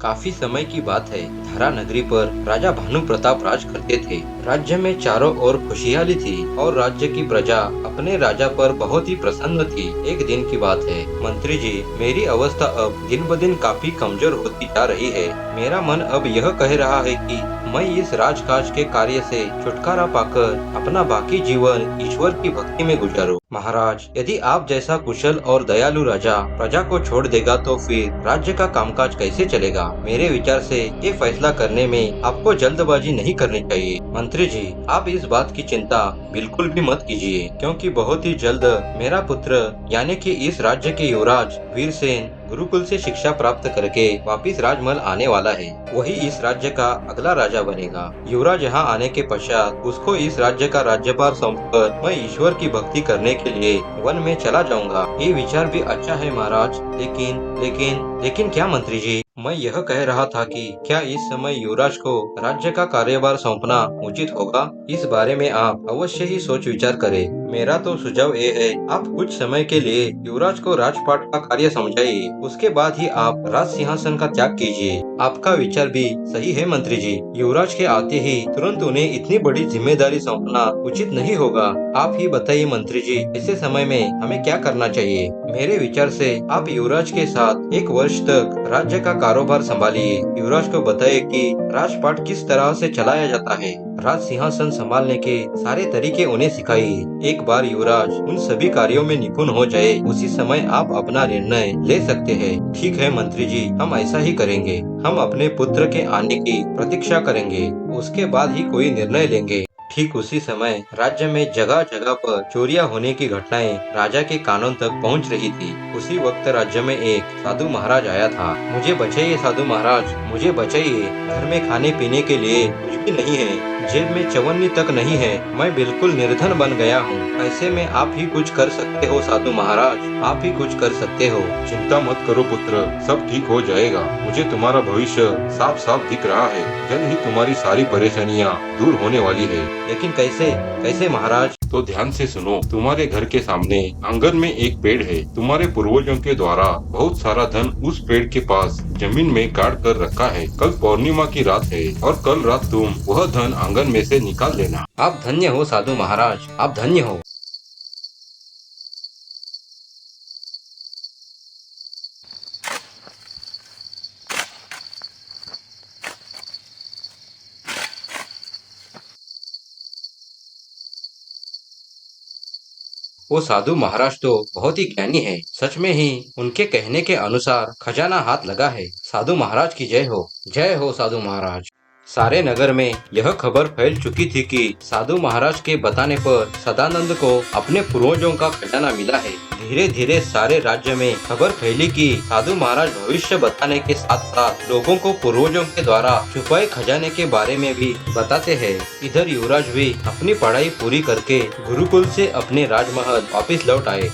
काफी समय की बात है। धरा नगरी पर राजा भानु प्रताप राज करते थे। राज्य में चारों ओर खुशहाली थी और राज्य की प्रजा अपने राजा पर बहुत ही प्रसन्न थी। एक दिन की बात है। मंत्री जी, मेरी अवस्था अब दिन ब दिन काफी कमजोर होती जा रही है। मेरा मन अब यह कह रहा है कि मैं इस राजकाज के कार्य से छुटकारा पाकर अपना बाकी जीवन ईश्वर की भक्ति में गुजारूं। महाराज, यदि आप जैसा कुशल और दयालु राजा प्रजा को छोड़ देगा तो फिर राज्य का कामकाज कैसे चलेगा? मेरे विचार से ये फैसला करने में आपको जल्दबाजी नहीं करनी चाहिए। मंत्री जी, आप इस बात की चिंता बिल्कुल भी मत कीजिए, क्योंकि बहुत ही जल्द मेरा पुत्र यानी कि इस राज्य के युवराज वीरसेन गुरुकुल से शिक्षा प्राप्त करके वापिस राजमहल आने वाला है। वही इस राज्य का अगला राजा बनेगा। युवराज यहाँ आने के पश्चात उसको इस राज्य का राज्यभार सौंपकर मैं ईश्वर की भक्ति करने के लिए वन में चला जाऊंगा। ये विचार भी अच्छा है महाराज, लेकिन क्या मंत्री जी? मैं यह कह रहा था कि क्या इस समय युवराज को राज्य का कार्यभार सौंपना उचित होगा? इस बारे में आप अवश्य ही सोच विचार करें। मेरा तो सुझाव ये है, आप कुछ समय के लिए युवराज को राजपाट का कार्य समझाइए, उसके बाद ही आप राज सिंहासन का त्याग कीजिए। आपका विचार भी सही है मंत्री जी। युवराज के आते ही तुरंत उन्हें इतनी बड़ी जिम्मेदारी सौंपना उचित नहीं होगा। आप ही बताइए मंत्री जी, ऐसे समय में हमें क्या करना चाहिए? मेरे विचार से आप युवराज के साथ 1 वर्ष तक राज्य का कारोबार संभालिए। युवराज को बताइए कि राजपाट किस तरह से चलाया जाता है। राज सिंहासन संभालने के सारे तरीके उन्हें सिखाइए। एक बार युवराज उन सभी कार्यों में निपुण हो जाए, उसी समय आप अपना निर्णय ले सकते हैं। ठीक है मंत्री जी, हम ऐसा ही करेंगे। हम अपने पुत्र के आने की प्रतीक्षा करेंगे, उसके बाद ही कोई निर्णय लेंगे। ठीक उसी समय राज्य में जगह जगह पर चोरियां होने की घटनाएं राजा के कानों तक पहुंच रही थी। उसी वक्त राज्य में एक साधु महाराज आया था। मुझे बचाइए साधु महाराज, मुझे बचाइए। घर में खाने पीने के लिए कुछ भी नहीं है, जेब में चवन्नी तक नहीं है। मैं बिल्कुल निर्धन बन गया हूँ। ऐसे में आप ही कुछ कर सकते हो साधु महाराज, आप ही कुछ कर सकते हो। चिंता मत करो पुत्र, सब ठीक हो जाएगा। मुझे तुम्हारा भविष्य साफ साफ दिख रहा है। जल्द ही तुम्हारी सारी परेशानियाँ दूर होने वाली है। लेकिन कैसे महाराज? तो ध्यान से सुनो। तुम्हारे घर के सामने आंगन में एक पेड़ है। तुम्हारे पूर्वजों के द्वारा बहुत सारा धन उस पेड़ के पास जमीन में गाड़ कर रखा है। कल पूर्णिमा की रात है और कल रात तुम वह धन आंगन में से निकाल लेना। आप धन्य हो साधु महाराज, आप धन्य हो। वो साधु महाराज तो बहुत ही ज्ञानी है। सच में ही उनके कहने के अनुसार खजाना हाथ लगा है। साधु महाराज की जय हो, जय हो साधु महाराज। सारे नगर में यह खबर फैल चुकी थी कि साधु महाराज के बताने पर सदानंद को अपने पूर्वजों का खजाना मिला है। धीरे धीरे सारे राज्य में खबर फैली कि साधु महाराज भविष्य बताने के साथ साथ लोगों को पूर्वजों के द्वारा छुपाए खजाने के बारे में भी बताते हैं। इधर युवराज भी अपनी पढ़ाई पूरी करके गुरुकुल से अपने राजमहल वापिस लौट आए।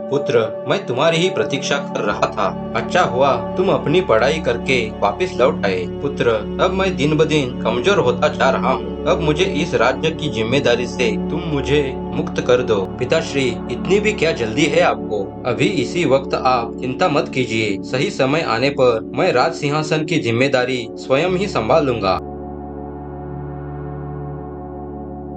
पुत्र, मैं तुम्हारी ही प्रतीक्षा कर रहा था। अच्छा हुआ तुम अपनी पढ़ाई करके वापस लौट आए। पुत्र, अब मैं दिन ब दिन कमजोर होता जा रहा हूँ। अब मुझे इस राज्य की जिम्मेदारी से तुम मुझे मुक्त कर दो। पिताश्री, इतनी भी क्या जल्दी है आपको? अभी इसी वक्त आप चिंता मत कीजिए। सही समय आने पर मैं राज सिंहासन की जिम्मेदारी स्वयं ही संभाल लूंगा।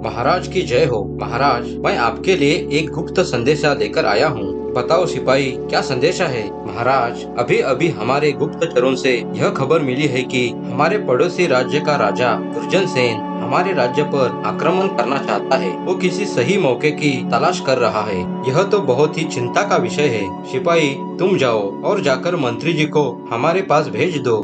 महाराज की जय हो। महाराज, मैं आपके लिए एक गुप्त संदेशा लेकर आया हूँ। बताओ सिपाही, क्या संदेशा है? महाराज, अभी अभी हमारे गुप्तचरों से यह खबर मिली है कि हमारे पड़ोसी राज्य का राजा दुर्जन सेन हमारे राज्य पर आक्रमण करना चाहता है। वो किसी सही मौके की तलाश कर रहा है। यह तो बहुत ही चिंता का विषय है। सिपाही, तुम जाओ और जाकर मंत्री जी को हमारे पास भेज दो।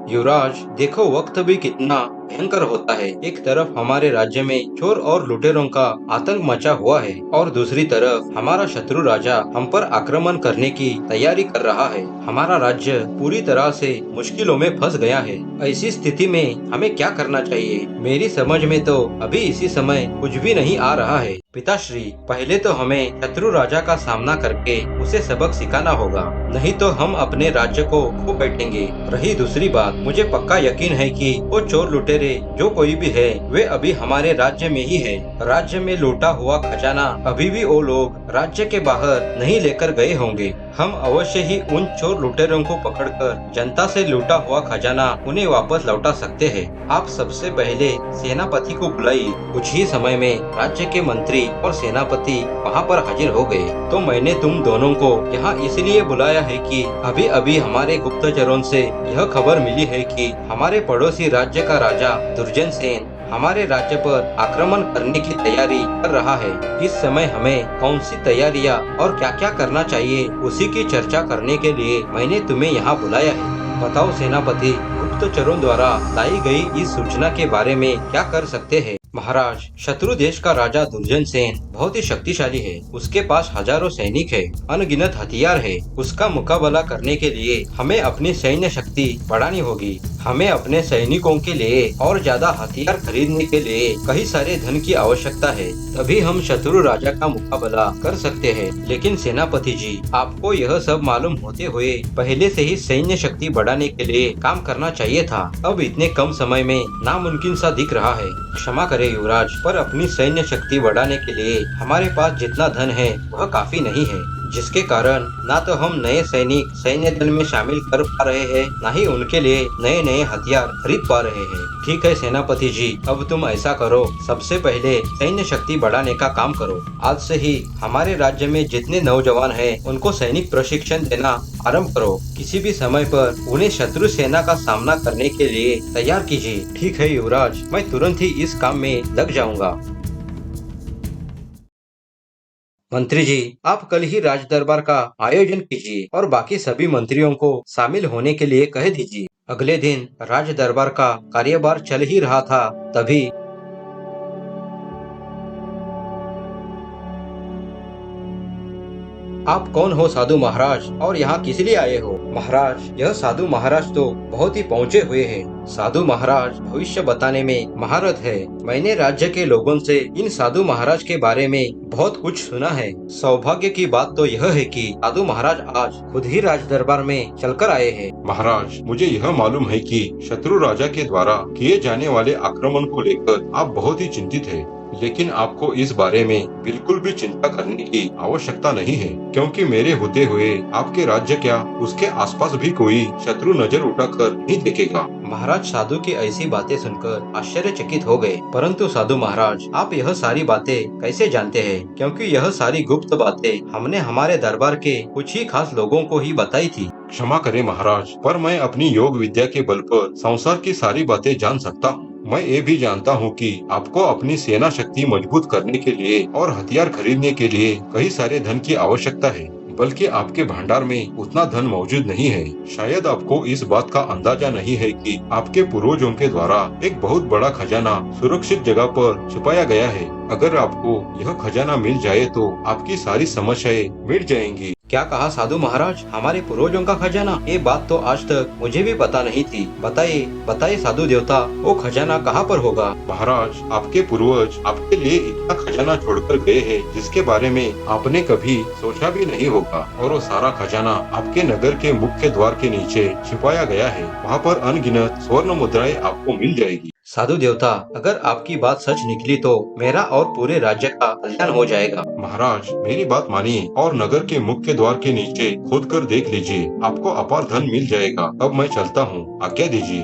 युवराज, देखो वक्त भी कितना भयंकर होता है। एक तरफ हमारे राज्य में चोर और लुटेरों का आतंक मचा हुआ है और दूसरी तरफ हमारा शत्रु राजा हम पर आक्रमण करने की तैयारी कर रहा है। हमारा राज्य पूरी तरह से मुश्किलों में फंस गया है। ऐसी स्थिति में हमें क्या करना चाहिए? मेरी समझ में तो अभी इसी समय कुछ भी नहीं आ रहा है। पिताश्री, पहले तो हमें शत्रु राजा का सामना करके उसे सबक सिखाना होगा, नहीं तो हम अपने राज्य को खो बैठेंगे। रही दूसरी बात, मुझे पक्का यकीन है कि वो चोर लुटेरे लुटेरे जो कोई भी है वे अभी हमारे राज्य में ही है। राज्य में लूटा हुआ खजाना अभी भी वो लोग राज्य के बाहर नहीं लेकर गए होंगे। हम अवश्य ही उन चोर लुटेरों को पकड़कर जनता से लूटा हुआ खजाना उन्हें वापस लौटा सकते हैं। आप सबसे पहले सेनापति को बुलाइए। कुछ ही समय में राज्य के मंत्री और सेनापति वहाँ पर हाजिर हो गए। तो मैंने तुम दोनों को यहाँ इसलिए बुलाया है कि अभी अभी हमारे गुप्तचरों से यह खबर मिली है कि हमारे पड़ोसी राज्य का राजा दुर्जन सेन हमारे राज्य पर आक्रमण करने की तैयारी कर रहा है। इस समय हमें कौन सी तैयारियां और क्या क्या करना चाहिए उसी की चर्चा करने के लिए मैंने तुम्हें यहाँ बुलाया है। बताओ सेनापति, गुप्तचरों द्वारा लाई गई इस सूचना के बारे में क्या कर सकते हैं? महाराज, शत्रु देश का राजा दुर्जन सेन बहुत ही शक्तिशाली है। उसके पास हजारों सैनिक है, अनगिनत हथियार है। उसका मुकाबला करने के लिए हमें अपनी सैन्य शक्ति बढ़ानी होगी। हमें अपने सैनिकों के लिए और ज्यादा हथियार खरीदने के लिए कई सारे धन की आवश्यकता है। तभी हम शत्रु राजा का मुकाबला कर सकते हैं। लेकिन सेनापति जी, आपको यह सब मालूम होते हुए पहले से ही सैन्य शक्ति बढ़ाने के लिए काम करना चाहिए था। अब इतने कम समय में नामुमकिन सा दिख रहा है। क्षमा करें युवराज, पर अपनी सैन्य शक्ति बढ़ाने के लिए हमारे पास जितना धन है वह काफी नहीं है, जिसके कारण ना तो हम नए सैनिक सैन्य दल में शामिल कर पा रहे हैं, न ही उनके लिए नए नए हथियार खरीद पा रहे हैं। ठीक है सेनापति जी, अब तुम ऐसा करो, सबसे पहले सैन्य शक्ति बढ़ाने का काम करो। आज से ही हमारे राज्य में जितने नौजवान हैं उनको सैनिक प्रशिक्षण देना आरंभ करो। किसी भी समय पर उन्हें शत्रु सेना का सामना करने के लिए तैयार कीजिए। ठीक है युवराज, मैं तुरंत ही इस काम में लग जाऊंगा। मंत्री जी, आप कल ही राज दरबार का आयोजन कीजिए और बाकी सभी मंत्रियों को शामिल होने के लिए कह दीजिए। अगले दिन राज दरबार का कार्यभार चल ही रहा था, तभी आप कौन हो साधु महाराज, और यहाँ किस लिए आए हो? महाराज, यह साधु महाराज तो बहुत ही पहुँचे हुए हैं। साधु महाराज भविष्य बताने में महारत है। मैंने राज्य के लोगों से इन साधु महाराज के बारे में बहुत कुछ सुना है। सौभाग्य की बात तो यह है कि साधु महाराज आज खुद ही राज दरबार में चलकर आए हैं। महाराज, मुझे यह मालूम है कि शत्रु राजा के द्वारा किए जाने वाले आक्रमण को लेकर आप बहुत ही चिंतित हैं। लेकिन आपको इस बारे में बिल्कुल भी चिंता करने की आवश्यकता नहीं है, क्योंकि मेरे होते हुए आपके राज्य क्या उसके आसपास भी कोई शत्रु नजर उठाकर नहीं देखेगा। महाराज साधु की ऐसी बातें सुनकर आश्चर्यचकित हो गए। परंतु साधु महाराज, आप यह सारी बातें कैसे जानते हैं? क्योंकि यह सारी गुप्त बातें हमने हमारे दरबार के कुछ ही खास लोगों को ही बताई थी। क्षमा करें महाराज, पर मैं अपनी योग विद्या के बल पर संसार की सारी बातें जान सकता हूँ। मैं ये भी जानता हूँ कि आपको अपनी सेना शक्ति मजबूत करने के लिए और हथियार खरीदने के लिए कई सारे धन की आवश्यकता है, बल्कि आपके भंडार में उतना धन मौजूद नहीं है। शायद आपको इस बात का अंदाजा नहीं है कि आपके पूर्वजों के द्वारा एक बहुत बड़ा खजाना सुरक्षित जगह पर छुपाया गया है। अगर आपको यह खजाना मिल जाए तो आपकी सारी समस्याएं मिट जाएंगी। क्या कहा साधु महाराज? हमारे पूर्वजों का खजाना? ये बात तो आज तक मुझे भी पता नहीं थी। बताइए बताइए साधु देवता, वो खजाना कहाँ पर होगा? महाराज, आपके पूर्वज आपके लिए इतना खजाना छोड़कर गए हैं जिसके बारे में आपने कभी सोचा भी नहीं होगा, और वो सारा खजाना आपके नगर के मुख्य द्वार के नीचे छिपाया गया है। वहाँ पर अनगिनत स्वर्ण मुद्राएं आपको मिल जाएगी। साधु देवता, अगर आपकी बात सच निकली तो मेरा और पूरे राज्य का कल्याण हो जाएगा। महाराज, मेरी बात मानिए और नगर के मुख्य द्वार के नीचे खोद कर देख लीजिए, आपको अपार धन मिल जाएगा। अब मैं चलता हूँ, आज्ञा दीजिए।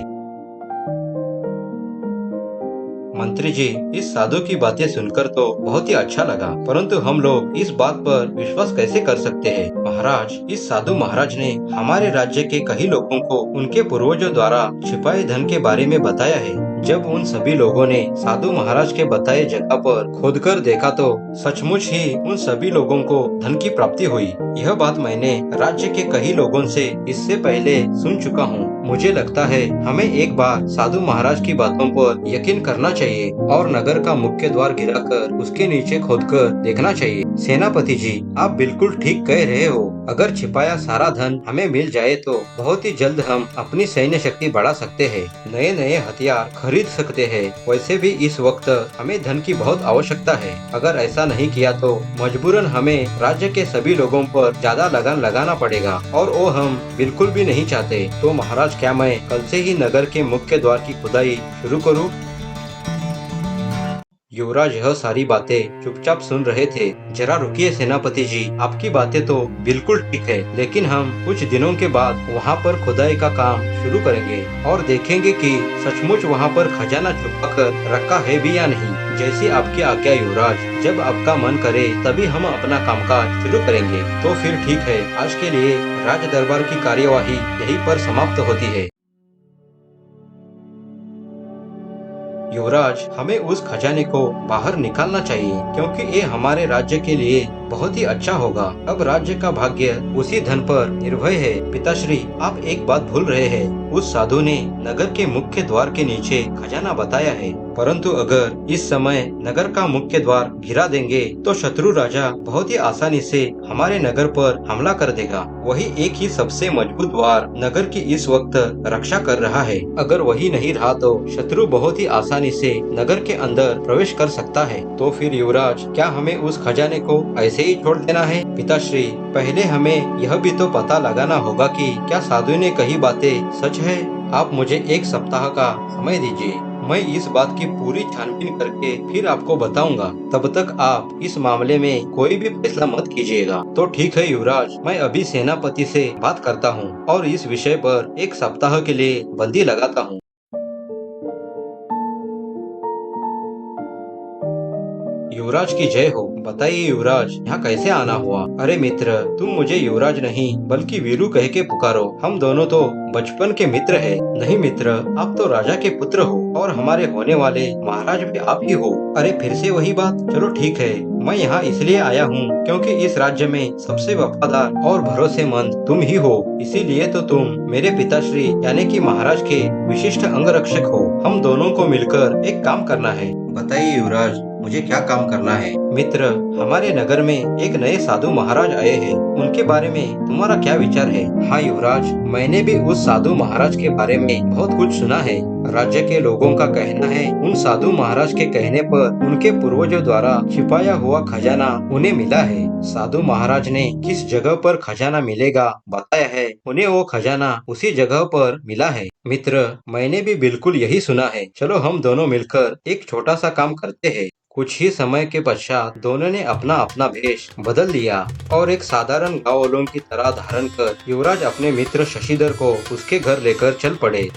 मंत्री जी, इस साधु की बातें सुनकर तो बहुत ही अच्छा लगा, परंतु हम लोग इस बात पर विश्वास कैसे कर सकते हैं? महाराज, इस साधु महाराज ने हमारे राज्य के कई लोगों को उनके पूर्वजों द्वारा छिपाए धन के बारे में बताया है। जब उन सभी लोगों ने साधु महाराज के बताए जगह पर खोदकर देखा तो सचमुच ही उन सभी लोगों को धन की प्राप्ति हुई। यह बात मैंने राज्य के कई लोगों से इससे पहले सुन चुका हूँ। मुझे लगता है हमें एक बार साधु महाराज की बातों पर यकीन करना चाहिए और नगर का मुख्य द्वार गिराकर उसके नीचे खोदकर देखना चाहिए। सेनापति जी, आप बिल्कुल ठीक कह रहे हो। अगर छिपाया सारा धन हमें मिल जाए तो बहुत ही जल्द हम अपनी सैन्य शक्ति बढ़ा सकते हैं, नए नए हथियार खरीद सकते हैं। वैसे भी इस वक्त हमें धन की बहुत आवश्यकता है। अगर ऐसा नहीं किया तो मजबूरन हमें राज्य के सभी लोगों पर ज्यादा लगान लगाना पड़ेगा, और वो हम बिल्कुल भी नहीं चाहते। तो महाराज, क्या मैं कल से ही नगर के मुख्य द्वार की खुदाई शुरू करूं? युवराज यह सारी बातें चुपचाप सुन रहे थे। जरा रुकिए सेनापति जी, आपकी बातें तो बिल्कुल ठीक है, लेकिन हम कुछ दिनों के बाद वहाँ पर खुदाई का काम शुरू करेंगे और देखेंगे कि सचमुच वहाँ पर खजाना छुपा कर रखा है भी या नहीं। जैसी आपकी आज्ञा युवराज, जब आपका मन करे तभी हम अपना कामकाज शुरू करेंगे। तो फिर ठीक है, आज के लिए राज दरबार की कार्यवाही यहीं पर समाप्त होती है। युवराज, हमें उस खजाने को बाहर निकालना चाहिए, क्योंकि ये हमारे राज्य के लिए बहुत ही अच्छा होगा। अब राज्य का भाग्य उसी धन पर निर्भर है। पिताश्री, आप एक बात भूल रहे हैं। उस साधु ने नगर के मुख्य द्वार के नीचे खजाना बताया है, परंतु अगर इस समय नगर का मुख्य द्वार गिरा देंगे तो शत्रु राजा बहुत ही आसानी से हमारे नगर पर हमला कर देगा। वही एक ही सबसे मजबूत द्वार नगर की इस वक्त रक्षा कर रहा है। अगर वही नहीं रहा तो शत्रु बहुत ही आसानी से नगर के अंदर प्रवेश कर सकता है। तो फिर युवराज, क्या हमें उस खजाने को ऐसे ही छोड़ देना है? पिताश्री, पहले हमें यह भी तो पता लगाना होगा कि क्या साधु ने कही बातें सच है। आप मुझे एक सप्ताह का समय दीजिए, मैं इस बात की पूरी छानबीन करके फिर आपको बताऊंगा। तब तक आप इस मामले में कोई भी फैसला मत कीजिएगा। तो ठीक है युवराज, मैं अभी सेनापति से बात करता हूँ और इस विषय पर एक सप्ताह के लिए बंदी लगाता हूँ। युवराज की जय हो। बताइए युवराज, यहाँ कैसे आना हुआ? अरे मित्र, तुम मुझे युवराज नहीं बल्कि वीरू कह के पुकारो। हम दोनों तो बचपन के मित्र हैं। नहीं मित्र, आप तो राजा के पुत्र हो और हमारे होने वाले महाराज भी आप ही हो। अरे फिर से वही बात। चलो ठीक है, मैं यहाँ इसलिए आया हूँ क्योंकि इस राज्य में सबसे वफादार और भरोसेमंद तुम ही हो। इसीलिए तो तुम मेरे पिताश्री यानी कि महाराज के विशिष्ट अंगरक्षक हो। हम दोनों को मिलकर एक काम करना है। बताइए युवराज, मुझे क्या काम करना है? मित्र, हमारे नगर में एक नए साधु महाराज आए हैं। उनके बारे में तुम्हारा क्या विचार है? हाँ युवराज, मैंने भी उस साधु महाराज के बारे में बहुत कुछ सुना है। राज्य के लोगों का कहना है उन साधु महाराज के कहने पर उनके पूर्वजों द्वारा छिपाया हुआ खजाना उन्हें मिला है। साधु महाराज ने किस जगह पर खजाना मिलेगा बताया है, उन्हें वो खजाना उसी जगह पर मिला है। मित्र, मैंने भी बिल्कुल यही सुना है। चलो हम दोनों मिलकर एक छोटा सा काम करते हैं। कुछ ही समय के पश्चात दोनों ने अपना अपना भेष बदल लिया और एक साधारण गांव वालों की तरह धारण कर युवराज अपने मित्र शशिधर को उसके घर लेकर चल पड़े।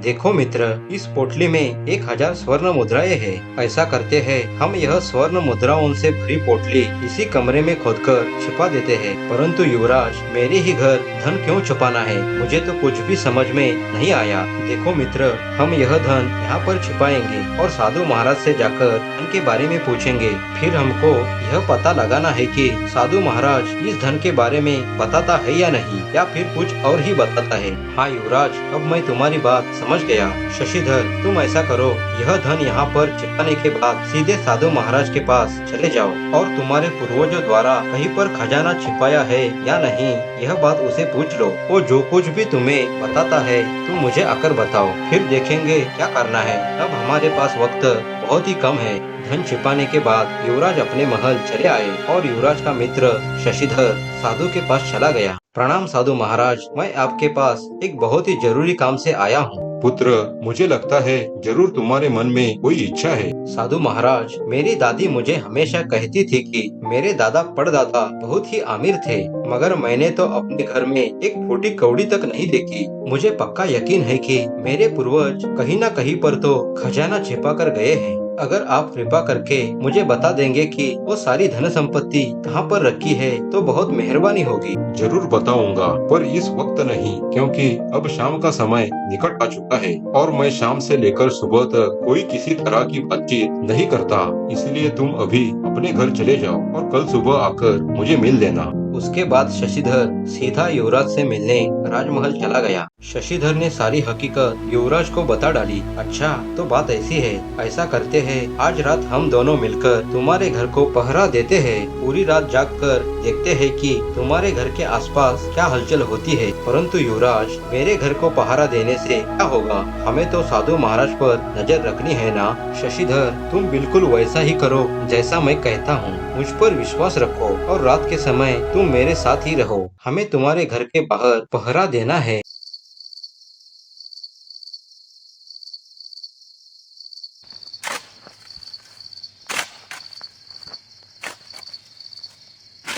देखो मित्र, इस पोटली में 1000 स्वर्ण मुद्राएं हैं। ऐसा करते हैं, हम यह स्वर्ण मुद्राओं से भरी पोटली इसी कमरे में खोदकर छिपा देते हैं। परंतु युवराज, मेरे ही घर धन क्यों छुपाना है? मुझे तो कुछ भी समझ में नहीं आया। देखो मित्र, हम यह धन यहाँ पर छिपाएंगे और साधु महाराज से जाकर धन के बारे में पूछेंगे। फिर हमको यह पता लगाना है कि साधु महाराज इस धन के बारे में बताता है या नहीं, या फिर कुछ और ही बताता है। हाँ युवराज, अब मैं तुम्हारी बात समझ गया। शशिधर, तुम ऐसा करो, यह धन यहाँ पर छिपाने के बाद सीधे साधु महाराज के पास चले जाओ और तुम्हारे पूर्वजों द्वारा कहीं पर खजाना छिपाया है या नहीं, यह बात उसे पूछ लो। वो जो कुछ भी तुम्हें बताता है तुम मुझे आकर बताओ, फिर देखेंगे क्या करना है। अब हमारे पास वक्त बहुत ही कम है। धन छिपाने के बाद युवराज अपने महल चले आए और युवराज का मित्र शशिधर साधु के पास चला गया। प्रणाम साधु महाराज, मैं आपके पास एक बहुत ही जरूरी काम से आया हूँ। पुत्र, मुझे लगता है जरूर तुम्हारे मन में कोई इच्छा है। साधु महाराज, मेरी दादी मुझे हमेशा कहती थी कि मेरे दादा परदादा बहुत ही अमीर थे, मगर मैंने तो अपने घर में एक फूटी कौड़ी तक नहीं देखी। मुझे पक्का यकीन है कि मेरे पूर्वज कहीं न कहीं पर तो खजाना छिपा कर गए हैं। अगर आप कृपा करके मुझे बता देंगे कि वो सारी धन संपत्ति कहाँ पर रखी है तो बहुत मेहरबानी होगी। जरूर बताऊंगा, पर इस वक्त नहीं, क्योंकि अब शाम का समय निकट आ चुका है और मैं शाम से लेकर सुबह तक कोई किसी तरह की बातचीत नहीं करता। इसलिए तुम अभी अपने घर चले जाओ और कल सुबह आकर मुझे मिल लेना। उसके बाद शशिधर सीधा युवराज से मिलने राजमहल चला गया। शशिधर ने सारी हकीकत युवराज को बता डाली। अच्छा, तो बात ऐसी है, ऐसा करते हैं, आज रात हम दोनों मिलकर तुम्हारे घर को पहरा देते हैं। पूरी रात जागकर देखते हैं कि तुम्हारे घर के आसपास क्या हलचल होती है। परंतु युवराज, मेरे घर को पहरा देने से क्या होगा? हमें तो साधु महाराज पर नजर रखनी है ना। शशिधर, तुम बिल्कुल वैसा ही करो जैसा मैं कहता हूँ। मुझ पर विश्वास रखो और रात के समय तुम मेरे साथ ही रहो। हमें तुम्हारे घर के बाहर पहरा देना है।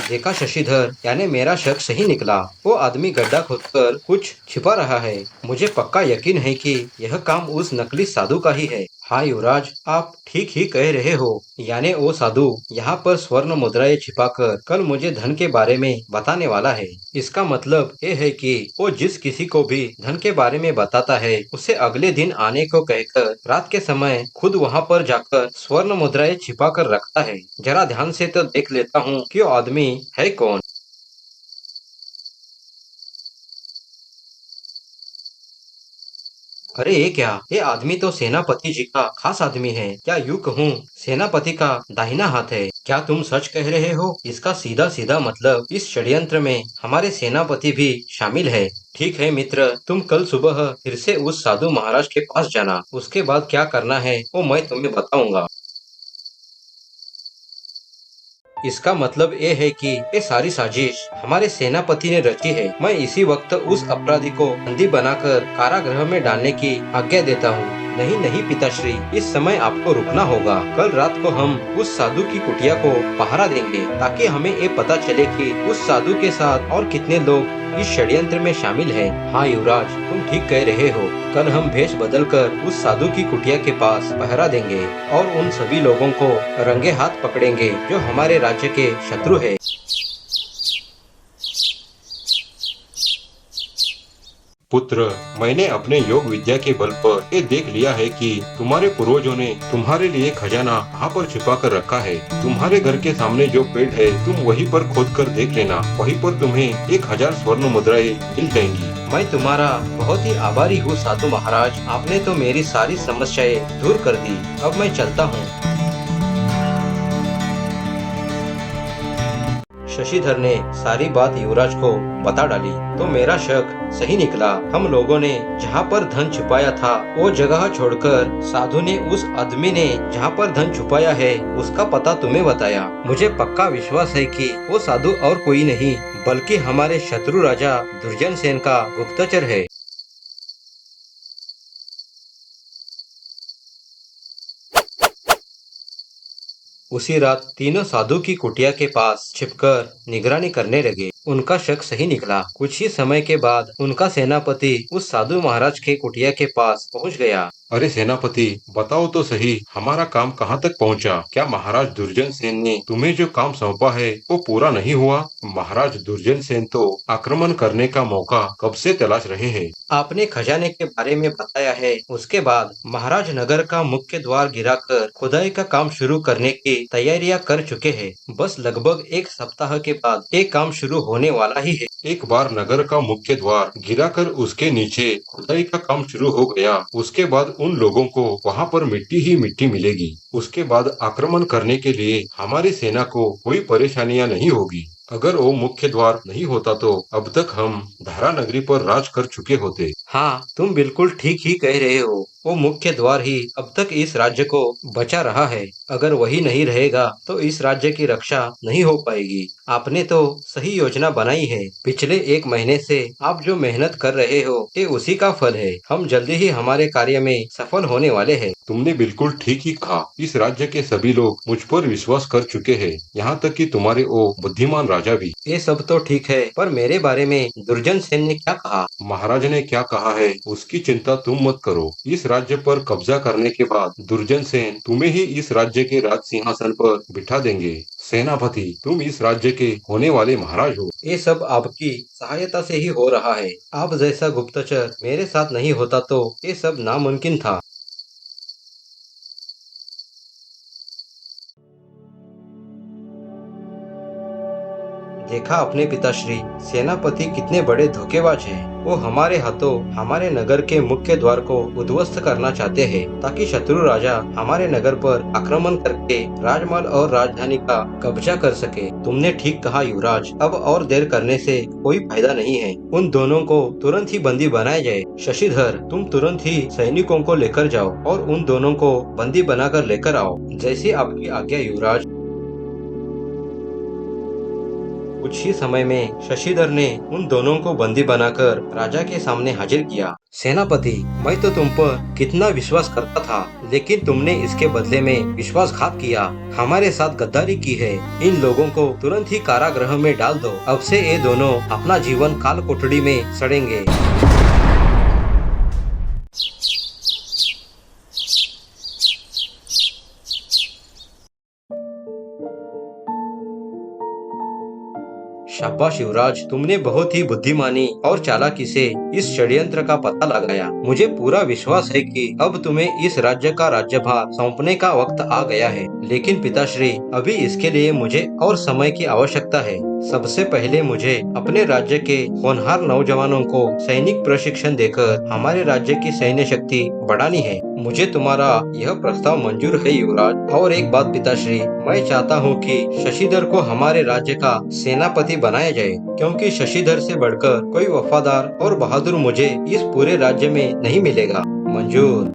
देखा शशिधर, यानी मेरा शक सही निकला। वो आदमी गड्ढा खोदकर कुछ छिपा रहा है। मुझे पक्का यकीन है कि यह काम उस नकली साधु का ही है। हाँ युवराज, आप ठीक ही कह रहे हो। यानी वो साधु यहाँ पर स्वर्ण मुद्राएं छिपाकर कल मुझे धन के बारे में बताने वाला है। इसका मतलब ये है कि वो जिस किसी को भी धन के बारे में बताता है, उसे अगले दिन आने को कहकर रात के समय खुद वहाँ पर जाकर स्वर्ण मुद्राएं छिपा कर रखता है। जरा ध्यान से तो देख लेता हूँ कि वो आदमी है कौन। अरे ये क्या, ये आदमी तो सेनापति जी का खास आदमी है। क्या यूं कहूँ, सेनापति का दाहिना हाथ है। क्या तुम सच कह रहे हो? इसका सीधा सीधा मतलब इस षड्यंत्र में हमारे सेनापति भी शामिल है। ठीक है मित्र, तुम कल सुबह फिर से उस साधु महाराज के पास जाना। उसके बाद क्या करना है वो मैं तुम्हें बताऊंगा। इसका मतलब ये है कि ये सारी साजिश हमारे सेनापति ने रची है। मैं इसी वक्त उस अपराधी को बंदी बनाकर कारागृह में डालने की आज्ञा देता हूँ। नहीं नहीं पिताश्री, इस समय आपको रुकना होगा। कल रात को हम उस साधु की कुटिया को पहरा देंगे ताकि हमें ये पता चले कि उस साधु के साथ और कितने लोग इस षड्यंत्र में शामिल हैं। हाँ युवराज, तुम ठीक कह रहे हो। कल हम भेष बदलकर उस साधु की कुटिया के पास पहरा देंगे और उन सभी लोगों को रंगे हाथ पकड़ेंगे जो हमारे राज्य के शत्रु है। पुत्र, मैंने अपने योग विद्या के बल पर ये देख लिया है कि तुम्हारे पूर्वजों ने तुम्हारे लिए खजाना कहाँ पर छिपा कर रखा है। तुम्हारे घर के सामने जो पेड़ है, तुम वहीं पर खोद कर देख लेना। वहीं पर तुम्हें 1000 स्वर्ण मुद्राएं मिल जाएंगी। मैं तुम्हारा बहुत ही आभारी हूँ साधु महाराज। आपने तो मेरी सारी समस्याएं दूर कर दी। अब मैं चलता हूँ। शशिधर ने सारी बात युवराज को बता डाली तो मेरा शक सही निकला। हम लोगों ने जहाँ पर धन छुपाया था वो जगह छोड़कर साधु ने उस आदमी ने जहाँ पर धन छुपाया है उसका पता तुम्हें बताया। मुझे पक्का विश्वास है कि वो साधु और कोई नहीं बल्कि हमारे शत्रु राजा दुर्जन सेन का गुप्तचर है। उसी रात तीनों साधु की कुटिया के पास छिपकर निगरानी करने लगे। उनका शक सही निकला। कुछ ही समय के बाद उनका सेनापति उस साधु महाराज के कुटिया के पास पहुंच गया। अरे सेनापति, बताओ तो सही, हमारा काम कहाँ तक पहुँचा? क्या महाराज दुर्जन सेन ने तुम्हें जो काम सौंपा है वो पूरा नहीं हुआ? महाराज दुर्जन सेन तो आक्रमण करने का मौका कब से तलाश रहे हैं। आपने खजाने के बारे में बताया है। उसके बाद महाराज नगर का मुख्य द्वार गिराकर खुदाई का काम शुरू करने की तैयारियां कर चुके हैं। बस लगभग एक सप्ताह के बाद ये काम शुरू होने वाला ही है। एक बार नगर का मुख्य द्वार गिराकर उसके नीचे खुदाई का काम शुरू हो गया, उसके बाद उन लोगों को वहाँ पर मिट्टी ही मिट्टी मिलेगी। उसके बाद आक्रमण करने के लिए हमारी सेना को कोई परेशानियां नहीं होगी। अगर वो मुख्य द्वार नहीं होता तो अब तक हम धारा नगरी पर राज कर चुके होते। हाँ, तुम बिल्कुल ठीक ही कह रहे हो। वो मुख्य द्वार ही अब तक इस राज्य को बचा रहा है। अगर वही नहीं रहेगा तो इस राज्य की रक्षा नहीं हो पाएगी। आपने तो सही योजना बनाई है। पिछले 1 महीने से आप जो मेहनत कर रहे हो ये उसी का फल है। हम जल्दी ही हमारे कार्य में सफल होने वाले हैं। तुमने बिल्कुल ठीक ही कहा। इस राज्य के सभी लोग मुझ पर विश्वास कर चुके हैं, यहाँ तक कि तुम्हारे वो बुद्धिमान राजा भी। ये सब तो ठीक है, पर मेरे बारे में दुर्जन सेन ने क्या कहा? महाराज ने क्या कहा है उसकी चिंता तुम मत करो। इस राज्य पर कब्जा करने के बाद दुर्जन सेन तुम्हें ही इस राज्य के राज सिंहासन पर बिठा देंगे। सेनापति, तुम इस राज्य के होने वाले महाराज हो। ये सब आपकी सहायता से ही हो रहा है। आप जैसा गुप्तचर मेरे साथ नहीं होता तो ये सब नामुमकिन था। देखा अपने पिताश्री, सेनापति कितने बड़े धोखेबाज हैं। वो हमारे हाथों हमारे नगर के मुख्य द्वार को उद्ध्वस्त करना चाहते हैं ताकि शत्रु राजा हमारे नगर पर आक्रमण करके राजमहल और राजधानी का कब्जा कर सके। तुमने ठीक कहा युवराज, अब और देर करने से कोई फायदा नहीं है। उन दोनों को तुरंत ही बंदी बनाया जाए। शशिधर, तुम तुरंत ही सैनिकों को लेकर जाओ और उन दोनों को बंदी बनाकर लेकर आओ। जैसी आपकी आज्ञा युवराज। कुछ ही समय में शशिधर ने उन दोनों को बंदी बनाकर राजा के सामने हाजिर किया। सेनापति, मैं तो तुम पर कितना विश्वास करता था, लेकिन तुमने इसके बदले में विश्वासघात किया, हमारे साथ गद्दारी की है। इन लोगों को तुरंत ही कारागृह में डाल दो। अब से ये दोनों अपना जीवन काल कोठरी में सड़ेंगे। शाबाश युवराज, तुमने बहुत ही बुद्धिमानी और चालाकी से इस षड्यंत्र का पता लगाया। मुझे पूरा विश्वास है कि अब तुम्हें इस राज्य का राज्यभार सौंपने का वक्त आ गया है। लेकिन पिताश्री, अभी इसके लिए मुझे और समय की आवश्यकता है। सबसे पहले मुझे अपने राज्य के होनहार नौजवानों को सैनिक प्रशिक्षण देकर हमारे राज्य की सैन्य शक्ति बढ़ानी है। मुझे तुम्हारा यह प्रस्ताव मंजूर है युवराज। और एक बात पिताश्री, मैं चाहता हूँ कि शशिधर को हमारे राज्य का सेनापति बनाया जाए, क्योंकि शशिधर से बढ़कर कोई वफादार और बहादुर मुझे इस पूरे राज्य में नहीं मिलेगा। मंजूर।